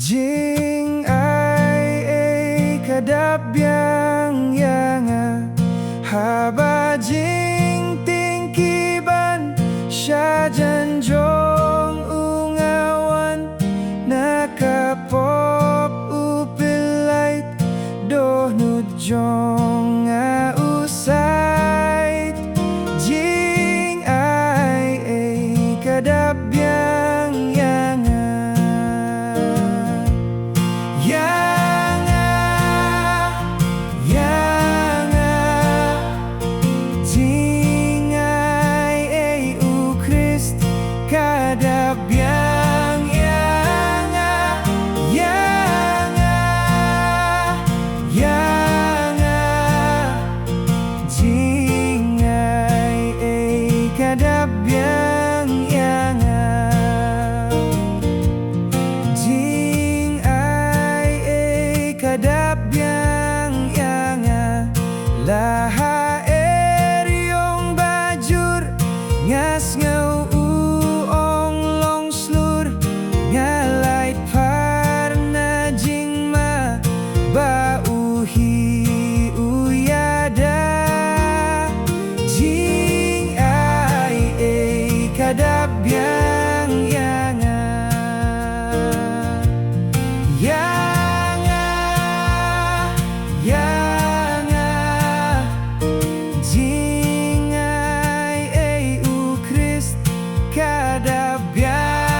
Jing ai kadap yang haba jing tingkiban syajan jong ungawan nakapop upilait doh nujong usait jing ai kadap yang kadap yang jing ai kadap yang jing ai kadap yang laha eryong bajur ngas ngau ngalait parna jing ma bauhi uyada jing ai kadap yang jing ai ukrist kadap yang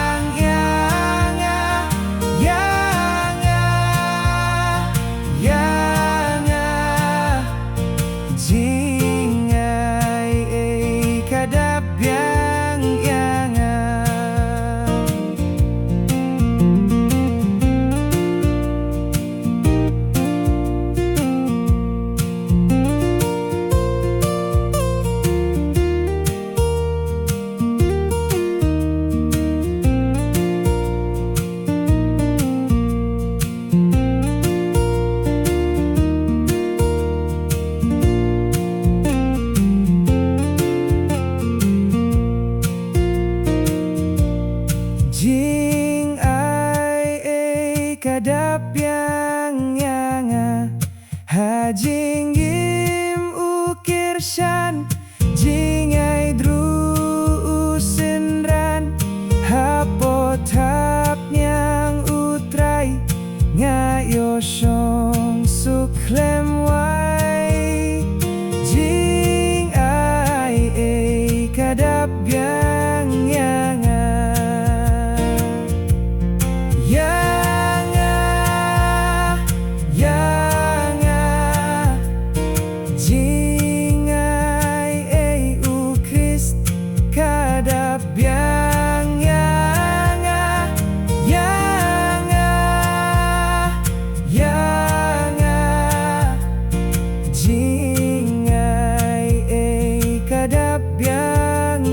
jing ai kadap yang jing ai kadap yang hajing im ukir shan jing ai dru usinran hapotap nyang utrai ngayo shong suklem wai jing ai kadap yang jing ai ukrist kadap yang jing ai kadap yang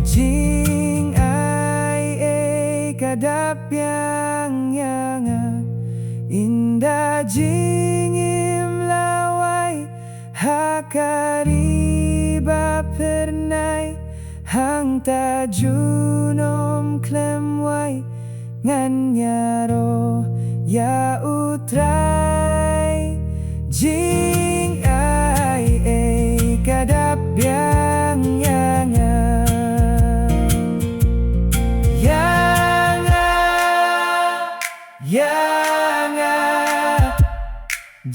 jing ai kadap yang indah jing im lawai hakariba pernai hang tajunom klemwai ngan nyaro ya utrai jing ai kadap yang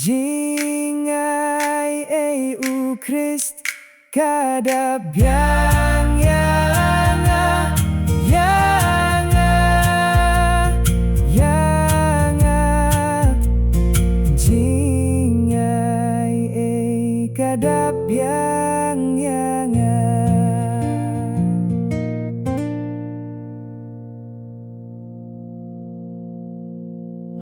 jing ai ukrist kadap yang